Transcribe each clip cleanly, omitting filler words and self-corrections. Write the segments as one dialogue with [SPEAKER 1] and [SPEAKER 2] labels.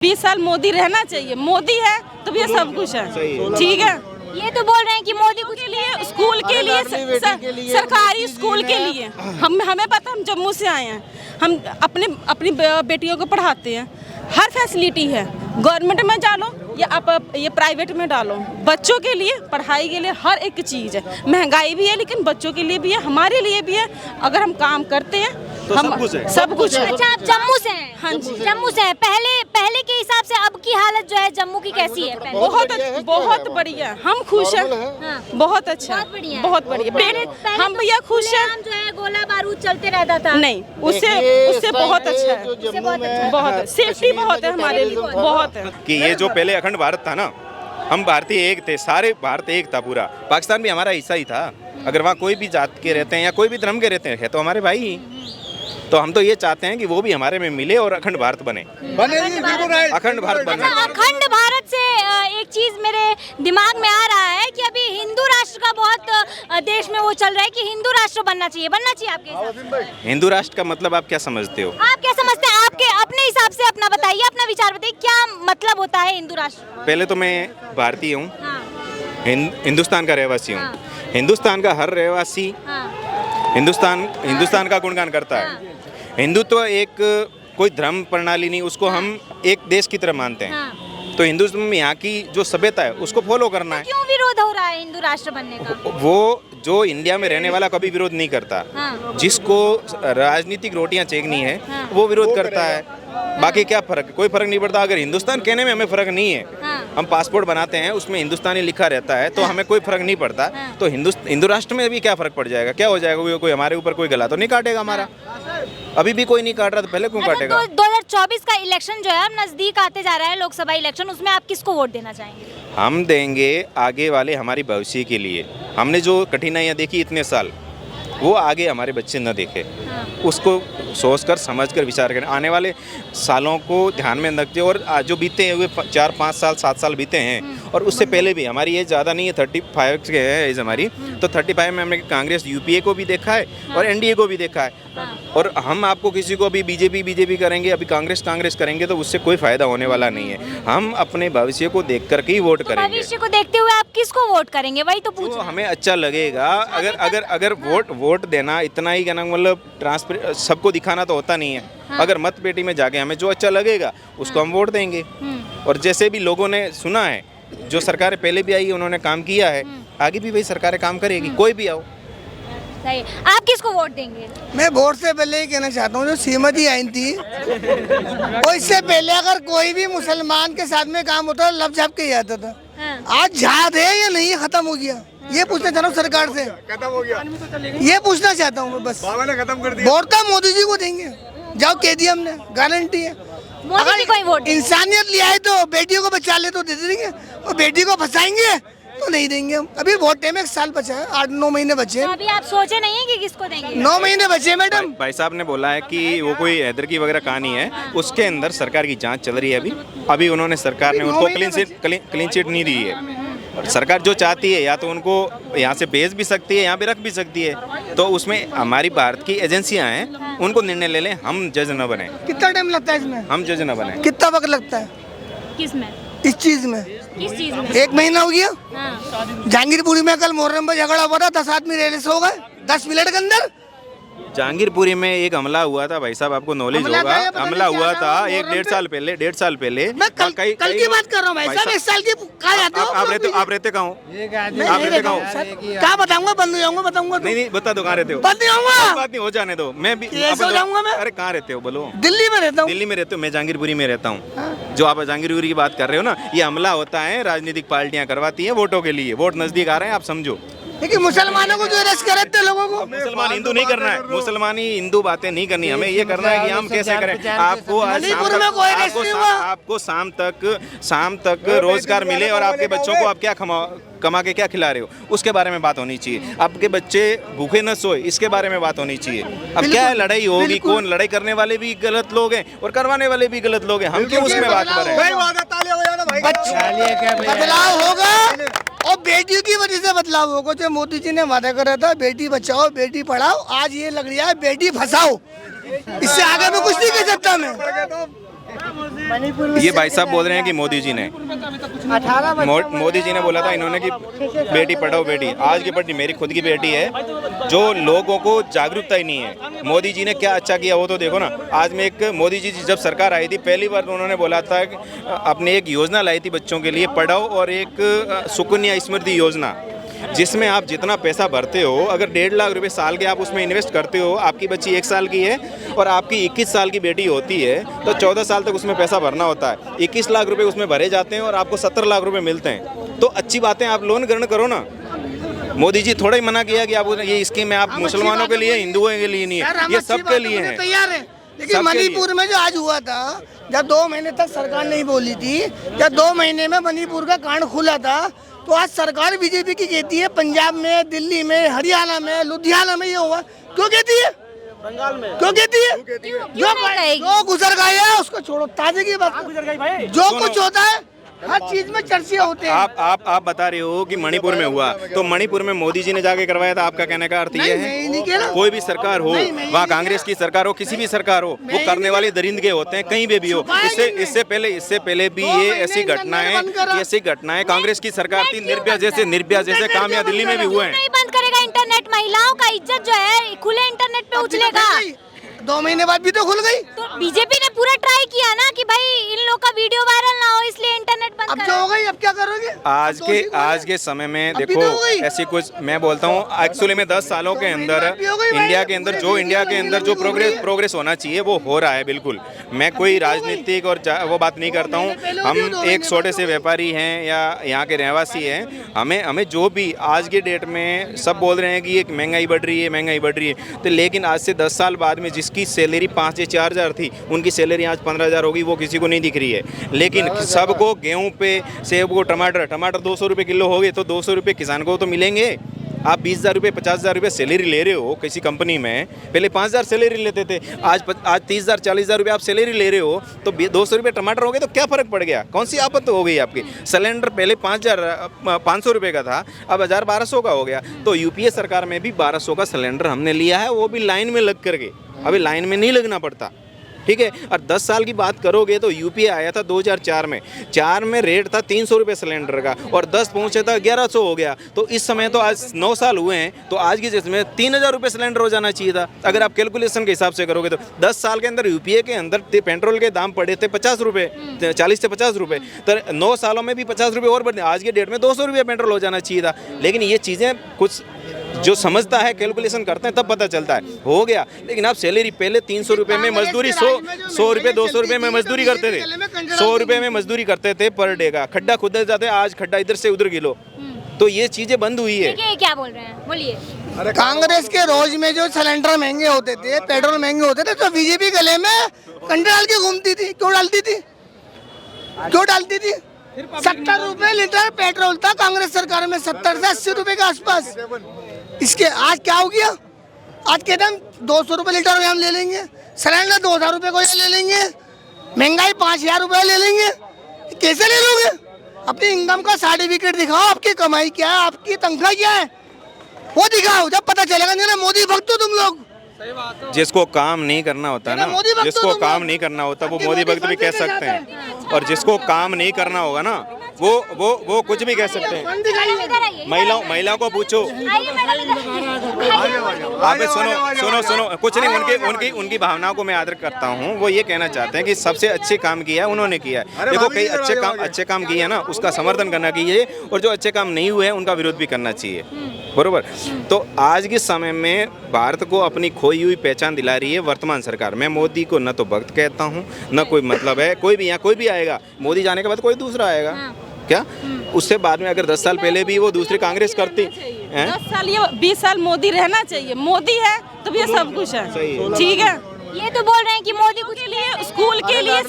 [SPEAKER 1] 20 साल मोदी रहना चाहिए। मोदी है तो ये सब कुछ है, ठीक है।
[SPEAKER 2] ये तो बोल रहे हैं कि मोदी कुछ
[SPEAKER 1] के लिए स्कूल के लिए सरकारी स्कूल के लिए हमें पता, हम जम्मू से आए हैं, हम अपनी बेटियों को पढ़ाते हैं, हर फैसिलिटी है। गवर्नमेंट में डालो या आप ये प्राइवेट में डालो, बच्चों के लिए पढ़ाई के लिए हर एक चीज़ है। महंगाई भी है लेकिन बच्चों के लिए भी है, हमारे लिए भी है। अगर हम काम करते हैं
[SPEAKER 3] तो
[SPEAKER 1] हम
[SPEAKER 3] सब कुछ है।
[SPEAKER 2] अच्छा, आप जम्मू से हैं?
[SPEAKER 1] हाँ जी,
[SPEAKER 2] जम्मू से हैं। पहले के हिसाब से अब की हालत जो है जम्मू की कैसी है?
[SPEAKER 1] बहुत बढ़िया, हम खुश हैं।
[SPEAKER 2] हाँ।
[SPEAKER 1] बहुत अच्छा,
[SPEAKER 2] बहुत बढ़िया।
[SPEAKER 1] बहुत बढ़िया।
[SPEAKER 2] पहले
[SPEAKER 1] हम भैया खुश हैं।
[SPEAKER 2] जो है गोला बारूद चलते रहता था।
[SPEAKER 1] नहीं, उससे बहुत अच्छा है,
[SPEAKER 2] उससे बहुत अच्छा।
[SPEAKER 1] बहुत सेफ्टी बहुत है हमारे लिए, बहुत है।
[SPEAKER 3] कि ये जो पहले अखंड भारत था ना, हम भारतीय एक थे, सारे भारत एक था पूरा। पाकिस्तान भी हमारा हिस्सा ही था। अगर वहाँ कोई भी जात के रहते हैं या कोई भी धर्म के रहते हैं, है तो हमारे भाई ही। तो हम तो ये चाहते हैं कि वो भी हमारे में मिले और अखंड भारत बने। अखंड भारत बने।
[SPEAKER 2] अच्छा, अखंड भारत से एक चीज मेरे दिमाग में आ रहा है कि अभी हिंदू राष्ट्र का बहुत देश में वो चल रहा है कि हिंदू राष्ट्र बनना चाहिए आपके हिसाब से?
[SPEAKER 3] हिंदू राष्ट्र का मतलब आप क्या समझते हो?
[SPEAKER 2] आप क्या समझते हैं? आपके अपने हिसाब से अपना बताइए, अपना विचार बताइए, क्या मतलब होता है हिंदू राष्ट्र?
[SPEAKER 3] पहले तो मैं भारतीय हूँ,
[SPEAKER 2] हाँ,
[SPEAKER 3] हिंदुस्तान का रहवासी हूँ।
[SPEAKER 2] हाँ।
[SPEAKER 3] हिंदुस्तान का हर रहवासी
[SPEAKER 2] हाँ,
[SPEAKER 3] हिंदुस्तान का गुणगान करता है। हिंदुत्व एक कोई धर्म प्रणाली नहीं, उसको हम एक देश की तरह मानते हैं।
[SPEAKER 2] हाँ।
[SPEAKER 3] तो हिंदुस्तान में यहाँ की जो सभ्यता है उसको फॉलो करना है।
[SPEAKER 2] क्यों विरोध हो रहा है हिंदू राष्ट्र बनने का?
[SPEAKER 3] वो जो इंडिया में रहने वाला कभी विरोध नहीं करता।
[SPEAKER 2] हाँ।
[SPEAKER 3] जिसको राजनीतिक रोटियां चेकनी है
[SPEAKER 2] हाँ।
[SPEAKER 3] वो विरोध करता है। बाकी क्या फर्क, कोई फर्क नहीं पड़ता। अगर हिंदुस्तान कहने में हमें फर्क नहीं है,
[SPEAKER 2] हाँ।
[SPEAKER 3] हम पासपोर्ट बनाते हैं उसमें हिंदुस्तानी लिखा रहता है, तो हमें कोई फर्क नहीं पड़ता।
[SPEAKER 2] हाँ।
[SPEAKER 3] तो हिंदू राष्ट्र में भी क्या फर्क पड़ जाएगा, क्या हो जाएगा? कोई हमारे ऊपर कोई गला तो नहीं काटेगा हमारा। अभी भी कोई नहीं काट रहा, तो पहले क्यों काटेगा?
[SPEAKER 2] 2024 का इलेक्शन जो है अब नजदीक आते जा रहा है, लोकसभा इलेक्शन, उसमें आप किसको वोट देना चाहेंगे?
[SPEAKER 3] हम देंगे आगे वाले हमारी भविष्य के लिए। हमने जो कठिनाइयाँ देखी इतने साल, वो आगे हमारे बच्चे न देखे।
[SPEAKER 2] हाँ।
[SPEAKER 3] उसको सोचकर समझकर विचार करें, आने वाले सालों को ध्यान में रखते। और आज जो बीते हुए 4-5 साल 7 साल बीते हैं, और उससे पहले भी, हमारी एज ज़्यादा नहीं है, 35 के है एज हमारी। तो 35 में हमने कांग्रेस यूपीए को भी देखा है और एनडीए को भी देखा है। और हम आपको किसी को अभी बीजेपी करेंगे, अभी कांग्रेस करेंगे, तो उससे कोई फायदा होने वाला नहीं है। हम अपने भविष्य को देख कर के ही वोट करेंगे।
[SPEAKER 2] भविष्य को देखते हुए आप किसको वोट करेंगे, वही तो पूछ
[SPEAKER 3] तो
[SPEAKER 2] रहे हैं।
[SPEAKER 3] हमें अच्छा लगेगा। अगर वोट देना इतना ही, क्या नाम, मतलब ट्रांसपेरेंट सबको दिखाना तो होता नहीं है।
[SPEAKER 2] हाँ।
[SPEAKER 3] अगर मत पेटी में जाके हमें जो अच्छा लगेगा उसको हम वोट देंगे। और जैसे भी लोगों ने सुना है, जो सरकारें पहले भी आई उन्होंने काम किया है, आगे भी वही सरकारें काम करेगी, कोई भी आओ।
[SPEAKER 2] सही। आप किसको वोट देंगे?
[SPEAKER 4] मैं वोट से पहले ही कहना चाहता हूँ, जो श्रीमती आई थी वो इससे पहले अगर कोई भी मुसलमान के साथ में काम होता लब झाप के ही आता था।
[SPEAKER 2] हाँ।
[SPEAKER 4] आज झाद है या नहीं, खत्म हो गया। ये पूछना चाहता हूँ सरकार से,
[SPEAKER 5] खत्म हो गया।
[SPEAKER 4] ये पूछना चाहता हूँ मैं बस।
[SPEAKER 5] बाबा ने खत्म कर दिया।
[SPEAKER 4] वोट तो मोदी जी को देंगे, जाओ कह दिया हमने, गारंटी है।
[SPEAKER 2] मोदी जी को ही वोट देंगे।
[SPEAKER 4] इंसानियत ले आए तो बेटियों को बचा ले तो दे देंगे, और बेटी को फंसाएंगे तो नहीं देंगे हम। अभी वोट टाइम 1 साल बचा है, 8-9 महीने बचे
[SPEAKER 2] तो
[SPEAKER 4] हैं।
[SPEAKER 2] अभी आप सोचे नहीं है कि किसको देंगे?
[SPEAKER 4] 9 महीने बचे हैं मैडम।
[SPEAKER 3] भाई साहब ने बोला है कि वो कोई हैदर की वगैरह कहानी है, उसके अंदर सरकार की जांच चल रही है। अभी उन्होंने, सरकार ने उनको क्लीन चिट नहीं दी है। और सरकार जो चाहती है, या तो उनको यहाँ से भेज भी सकती है, यहाँ भी रख भी सकती है। तो उसमें हमारी भारत की एजेंसियाँ हैं, उनको निर्णय ले लें, हम जज न बने।
[SPEAKER 4] कितना टाइम लगता है इसमें?
[SPEAKER 3] हम जज न बने।
[SPEAKER 4] कितना वक्त लगता है
[SPEAKER 2] किसमें?
[SPEAKER 4] इस चीज में?
[SPEAKER 2] किस चीज में?
[SPEAKER 4] 1 महीना हो गया।
[SPEAKER 2] हाँ।
[SPEAKER 4] जहांगीरपुरी में कल मुहर्रम पर झगड़ा हुआ था, 10 आदमी रेल से हो गए 10 मिनट के अंदर।
[SPEAKER 3] जहांगीरपुरी में एक हमला हुआ था, भाई साहब आपको नॉलेज
[SPEAKER 4] हमला
[SPEAKER 3] होगा।
[SPEAKER 4] था या पता
[SPEAKER 3] हमला
[SPEAKER 4] नहीं क्या
[SPEAKER 3] हुआ
[SPEAKER 4] था,
[SPEAKER 3] था
[SPEAKER 4] वो
[SPEAKER 3] 1-1.5 साल पहले, 1.5 साल पहले।
[SPEAKER 4] मैं कल की बात कर रहा हूँ भाई साहब। 1 साल की कहा जाते हो
[SPEAKER 3] आप रहते कहाँ हो?
[SPEAKER 4] आप रहते कहाँ हो? क्या बताऊंगा, बंद हो जाऊंगा, बताऊंगा तो।
[SPEAKER 3] नहीं बता दो, कहाँ रहते हो?
[SPEAKER 4] बंद नहीं होऊंगा।
[SPEAKER 3] बात नहीं, हो जाने दो। मैं भी
[SPEAKER 4] कैसे हो जाऊंगा मैं?
[SPEAKER 3] अरे कहाँ रहते हो बोलो?
[SPEAKER 4] दिल्ली में रहता हूँ।
[SPEAKER 3] दिल्ली में रहते हो, मैं जहांगीरपुरी में रहता हूँ। जो आप जहांगीरपुरी की बात कर रहे हो ना, ये हमला होता है, राजनीतिक पार्टियां करवाती हैं वोटों के लिए। वोट नजदीक आ रहे हैं, आप समझो।
[SPEAKER 4] लेकिन मुसलमानों को जो अरेस्ट करे थे लोगों को,
[SPEAKER 3] मुसलमान हिंदू नहीं करना है, मुसलमानी हिंदू बातें नहीं करनी, हमें ये करना है कि हम कैसे करें। आपको आज
[SPEAKER 4] मणिपुर में कोई अरेस्ट नहीं हुआ।
[SPEAKER 3] आपको शाम तक रोजगार मिले, और आपके बच्चों को आप क्या कमा के क्या खिला रहे हो, उसके बारे में बात होनी चाहिए। आपके बच्चे भूखे न सोए, इसके बारे में बात होनी चाहिए। अब क्या है, लड़ाई होगी, कौन लड़ाई करने वाले भी गलत लोग हैं और करवाने वाले भी गलत लोग हैं, हम क्यों उसमें बात करें?
[SPEAKER 4] बदलाव होगा, और बेटियों की वजह से बदलाव होगा। जो मोदी जी ने वादा करा था, बेटी बचाओ बेटी पढ़ाओ, आज ये लग रहा है बेटी फंसाओ। इससे आगे में कुछ नहीं कह सकता मैं।
[SPEAKER 3] ये भाई साहब बोल रहे हैं कि मोदी जी ने मोदी जी ने बोला था इन्होंने कि बेटी पढ़ाओ बेटी। आज की बेटी मेरी खुद की बेटी है, जो लोगों को जागरूकता ही नहीं है। मोदी जी ने क्या अच्छा किया वो तो देखो ना। आज में एक मोदी जी जब सरकार आई थी पहली बार उन्होंने बोला था कि अपने एक योजना लाई थी बच्चों के लिए पढ़ाओ, और एक सुकन्या स्मृति योजना, जिसमें आप जितना पैसा भरते हो, अगर 1.5 लाख रुपए साल के आप उसमें इन्वेस्ट करते हो, आपकी बच्ची 1 साल की है और आपकी 21 साल की बेटी होती है तो 14 साल तक उसमें पैसा भरना होता है। 21 लाख रुपए उसमें भरे जाते हैं और आपको 70 लाख रुपए मिलते हैं। तो अच्छी बातें आप लोन ग्रहण करो ना। मोदी जी थोड़ा ही मना किया कि आप ये स्कीम है आप मुसलमानों के लिए, हिंदुओं के लिए नहीं है, ये सबके लिए है।
[SPEAKER 4] तैयार है। लेकिन मणिपुर में जो आज हुआ था, जब 2 महीने तक सरकार नहीं बोली थी, जब 2 महीने में मणिपुर का कांड खुला था, तो आज सरकार बीजेपी की कहती है पंजाब में, दिल्ली में, हरियाणा में, लुधियाना में ये हुआ। क्यों कहती है? बंगाल में क्यों कहती है? जो गुजर गए है उसको छोड़ो, ताजे की बात जो कुछ होता है हर चीज में चर्चे होते हैं।
[SPEAKER 3] आप बता रहे हो कि मणिपुर में हुआ, तो मणिपुर में मोदी जी ने जाके करवाया था, आपका कहने का अर्थ ये है कोई भी सरकार हो, वहाँ कांग्रेस की सरकार हो, किसी भी सरकार हो, वो करने वाले दरिंदगे होते हैं, कहीं भी हो। इससे पहले भी ये ऐसी घटनाएं कांग्रेस की सरकार थी, निर्भया जैसे काम यहाँ दिल्ली में भी हुए हैं।
[SPEAKER 2] नहीं बंद करेगा इंटरनेट, महिलाओं का इज्जत जो है खुले इंटरनेट पे उछलेगा।
[SPEAKER 4] 2 महीने बाद भी तो खुल गई।
[SPEAKER 2] तो बीजेपी ने पूरा ट्राई किया ना कि भाई इन लोग का वीडियो वायरल ना हो, इसलिए इंटरनेट बंद
[SPEAKER 4] अब जो हो गई अब क्या करोगे?
[SPEAKER 3] आज के समय में देखो ऐसी कुछ, मैं बोलता हूँ एक्चुअली में 10 सालों के अंदर इंडिया के अंदर जो प्रोग्रेस होना चाहिए वो हो रहा है बिल्कुल। मैं कोई राजनीतिक और वो बात नहीं करता हूँ। हम एक छोटे से व्यापारी हैं या यहाँ के रहवासी हैं, हमें जो भी आज के डेट में सब बोल रहे हैं कि एक महंगाई बढ़ रही है, तो लेकिन आज से 10 साल बाद में जिसकी सैलरी 5 या 4 हज़ार थी, उनकी सैलरी आज 15,000 होगी, वो किसी को नहीं दिख रही है। लेकिन सबको गेहूं पे, सेब को, टमाटर 200 रुपये किलो हो गए, तो 200 रुपये किसान को तो मिलेंगे। आप 20,000 रुपये 50,000 रुपये सैलरी ले रहे हो किसी कंपनी में, पहले 5,000 सैलरी लेते थे, आज 30,000 40,000 रुपये आप सैलरी ले रहे हो, तो 200 रुपये टमाटर हो गए तो क्या फ़र्क पड़ गया? कौन सी आफत हो गई आपकी? सिलेंडर पहले 5,500 रुपये का था, अब 1,000-1,200 का हो गया। तो यूपीए सरकार में भी 1,200 का सिलेंडर हमने लिया है, वो भी लाइन में लग करके। अभी लाइन में नहीं लगना पड़ता, ठीक है। और 10 साल की बात करोगे तो यूपीए आया था 2004 में, 4 में रेट था 300 रुपये सिलेंडर का, और 10 पहुंचे था 1,100 हो गया। तो इस समय तो आज 9 साल हुए हैं, तो आज की जिसमें 3,000 रुपये सिलेंडर हो जाना चाहिए था, अगर आप कैलकुलेशन के हिसाब से करोगे तो। 10 साल के अंदर यूपीए के अंदर पेट्रोल के दाम पड़े थे 50 रुपये, 40 से 50 रुपये, तो 9 सालों में भी 50 रुपये और बढ़े। आज के डेट में 200 रुपये पेट्रोल हो जाना चाहिए था। लेकिन ये चीज़ें कुछ जो समझता है, कैलकुलेशन करते हैं, तब पता चलता है हो गया। लेकिन आप सैलरी पहले 300 रुपये में मजदूरी, 100 रुपये 200 रुपये में मजदूरी करते थे, 100 रुपये में मजदूरी करते थे पर डे का। खड्डा खुदे जाते, आज खड्डा इधर से उधर गिलो, तो ये चीजें बंद हुई है।
[SPEAKER 2] क्या बोल रहे हैं, बोलिए।
[SPEAKER 4] कांग्रेस के रोज में जो सिलेंडर महंगे होते थे, पेट्रोल महंगे होते थे, तो बीजेपी गले में कंडे डाल के घूमती थी। क्यों डालती थी? 70 रुपए लीटर पेट्रोल था कांग्रेस सरकार में, 70 से 80 रुपए के आसपास। इसके आज क्या हो गया? आज कहते हम 200 रुपये लीटर हम ले लेंगे, सिलेंडर 2,000 रुपये को ले लेंगे, महंगाई 5,000 रुपये ले लेंगे। कैसे ले लोगे? अपनी इनकम का सर्टिफिकेट दिखाओ, आपकी कमाई क्या है, आपकी तनख्वाह क्या है, वो दिखाओ, जब पता चलेगा। नहीं ना मोदी भक्त हो तुम लोग।
[SPEAKER 3] जिसको काम नहीं करना होता ना, जिसको काम नहीं करना होता वो मोदी भक्त भी कह सकते हैं, और जिसको काम नहीं करना होगा ना वो कुछ भी कह सकते हैं। महिलाओं को पूछो, आप सुनो कुछ नहीं, उनकी भावनाओं को मैं आदर करता हूँ। वो ये कहना चाहते हैं कि सबसे अच्छे काम किया है उन्होंने किया है। देखो कई अच्छे काम किए हैं ना, उसका समर्थन करना चाहिए, और जो अच्छे काम नहीं हुए हैं उनका विरोध भी करना चाहिए, बरोबर। तो आज के समय में भारत को अपनी खोई हुई पहचान दिला रही है वर्तमान सरकार। मैं मोदी को न तो भक्त कहता हूँ, न कोई मतलब है। कोई भी यहाँ कोई भी आएगा, मोदी जाने के बाद कोई दूसरा आएगा क्या? उससे बाद में अगर 10 साल पहले भी वो दूसरी कांग्रेस करती,
[SPEAKER 1] 10 साल या 20 साल मोदी रहना चाहिए। मोदी है तो ये सब कुछ है, ठीक है।
[SPEAKER 2] ये तो बोल रहे हैं कि मोदी कुछ
[SPEAKER 1] के लिए, स्कूल के लिए,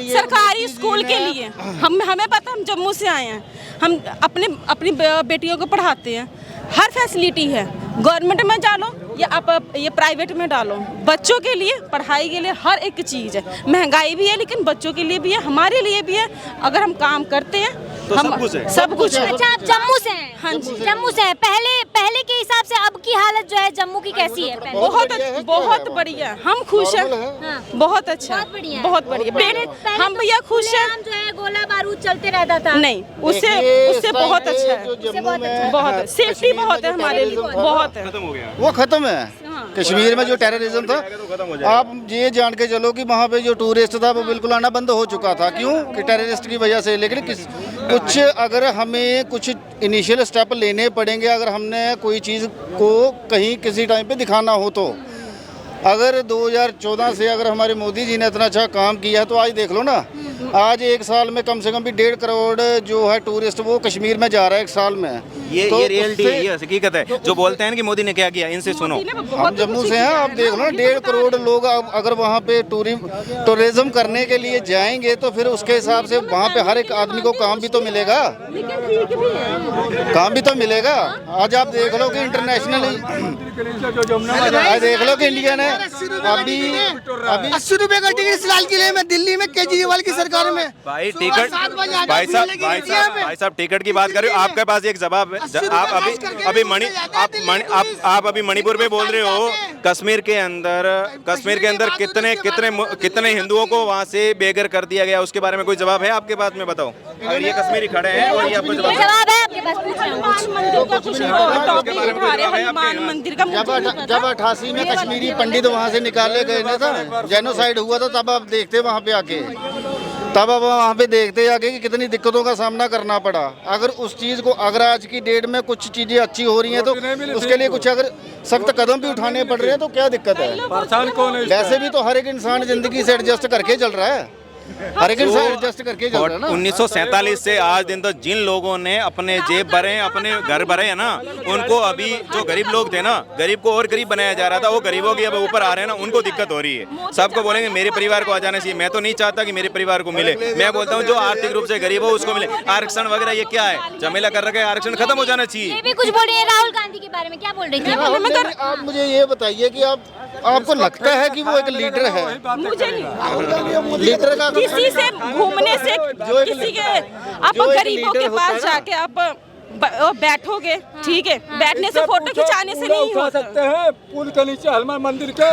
[SPEAKER 1] सरकारी स्कूल के लिए हमें पता, हम जम्मू से आए हैं, हम अपनी बेटियों को पढ़ाते हैं, हर फैसिलिटी है। गवर्नमेंट में डालो या आप ये प्राइवेट में डालो, बच्चों के लिए पढ़ाई के लिए हर एक चीज़ है। महंगाई भी है लेकिन बच्चों के लिए भी है, हमारे लिए भी है। अगर हम काम करते हैं
[SPEAKER 3] तो
[SPEAKER 1] हम
[SPEAKER 3] सब कुछ है।
[SPEAKER 1] सब कुछ है।
[SPEAKER 2] अच्छा, आप जम्मू से हैं?
[SPEAKER 1] हाँ जी,
[SPEAKER 2] जम्मू से हैं। पहले पहले के हिसाब से अब की हालत जो है जम्मू की कैसी है? पहले?
[SPEAKER 1] बहुत बढ़िया, हम खुश हैं।
[SPEAKER 2] हाँ।
[SPEAKER 1] बहुत अच्छा,
[SPEAKER 2] बहुत बढ़िया है।
[SPEAKER 1] बहुत बढ़िया।
[SPEAKER 2] पहले
[SPEAKER 1] हम भैया खुश हैं।
[SPEAKER 2] खुलेआम जो है गोला बारूद चलते रहता था।
[SPEAKER 1] नहीं, उससे बहुत अच्छा है, बहुत सेफ्टी बहुत है हमारे लिए, बहुत है।
[SPEAKER 3] खत्म हो गया,
[SPEAKER 5] वो खत्म है। कश्मीर में जो टेररिज्म था, आप ये जान के चलो कि वहाँ पे जो टूरिस्ट था वो बिल्कुल आना बंद हो चुका था। क्यों? कि टेररिस्ट की वजह से। लेकिन कुछ अगर हमें कुछ इनिशियल स्टेप लेने पड़ेंगे, अगर हमने कोई चीज़ को कहीं किसी टाइम पे दिखाना हो तो। अगर 2014 से अगर हमारे मोदी जी ने इतना अच्छा काम किया तो आज देख लो ना, आज एक साल में कम से कम भी 1.5 करोड़ जो है टूरिस्ट वो कश्मीर में जा रहा है एक साल में।
[SPEAKER 3] ये रियलिटी है, ये हकीकत है। जो बोलते हैं कि मोदी ने क्या किया, इनसे सुनो।
[SPEAKER 5] हम जम्मू से हैं, आप देख लो ना, 1.5 करोड़ लोग अगर वहाँ पे टूरिज्म करने के लिए जाएंगे तो फिर उसके हिसाब से वहाँ पे हर एक आदमी को काम भी तो मिलेगा, काम भी तो मिलेगा। आज आप देख लो कि इंटरनेशनल, आज देख लो कि इंडिया ने अभी
[SPEAKER 4] 80 रुपए का टिकट लाल किले में, दिल्ली में केजरीवाल की सरकार में।
[SPEAKER 3] भाई टिकट, भाई साहब टिकट की बात कर रहे हो, आपके पास एक जवाब है। आप अभी मणिपुर में बोल रहे हो, कश्मीर के अंदर कितने हिंदुओं को वहाँ से बेघर कर दिया गया, उसके बारे में कोई जवाब है आपके पास में? बताओ। अगर ये कश्मीरी खड़े हैं और ये आपको जवाब
[SPEAKER 2] है आपके पास, पूछ रहा
[SPEAKER 1] हनुमान मंदिर का
[SPEAKER 5] जब 88 में कश्मीरी पंडित वहाँ से निकाले गए ना था, जेनोसाइड हुआ था, तब आप देखते वहाँ पे आके, तब अब वहाँ पे देखते आके कि कितनी दिक्कतों का सामना करना पड़ा। अगर उस चीज़ को, अगर आज की डेट में कुछ चीज़ें अच्छी हो रही हैं तो उसके लिए कुछ अगर सख्त कदम भी उठाने पड़ रहे हैं तो क्या दिक्कत है? वैसे भी तो हर एक इंसान जिंदगी से एडजस्ट करके चल रहा है, हर एक इंसान एडजस्ट करके चल रहा है ना।
[SPEAKER 3] 1947 से आज दिन तक जिन लोगों ने अपने जेब भरे, अपने घर भरे हैं ना, उनको अभी जो गरीब लोग थे ना, गरीब को और गरीब बनाया जा रहा था, वो गरीबों की अब ऊपर आ रहे हैं ना, उनको दिक्कत हो रही है। सबको बोलेंगे मेरे परिवार को आ जाना चाहिए, मैं तो नहीं चाहता कि मेरे परिवार को मिले। मैं बोलता हूँ जो आर्थिक रूप से गरीब हो उसको मिले। आरक्षण वगैरह ये क्या है, झमेला कर रखे, आरक्षण खत्म हो जाना चाहिए।
[SPEAKER 2] ये भी कुछ बोल रही है राहुल गांधी के बारे में, क्या बोल रही थी?
[SPEAKER 5] आप मुझे ये बताइए कि आपको लगता है कि वो एक लीडर है?
[SPEAKER 1] मुझे नहीं,
[SPEAKER 5] लीडर का
[SPEAKER 1] किसी से घूमने से, किसी के, आप गरीबों के पास जाके आप बैठोगे, ठीक है, बैठने से फोटो खिंचाने से नहीं हो
[SPEAKER 6] सकते हैं। पुल के नीचे हनुमान मंदिर के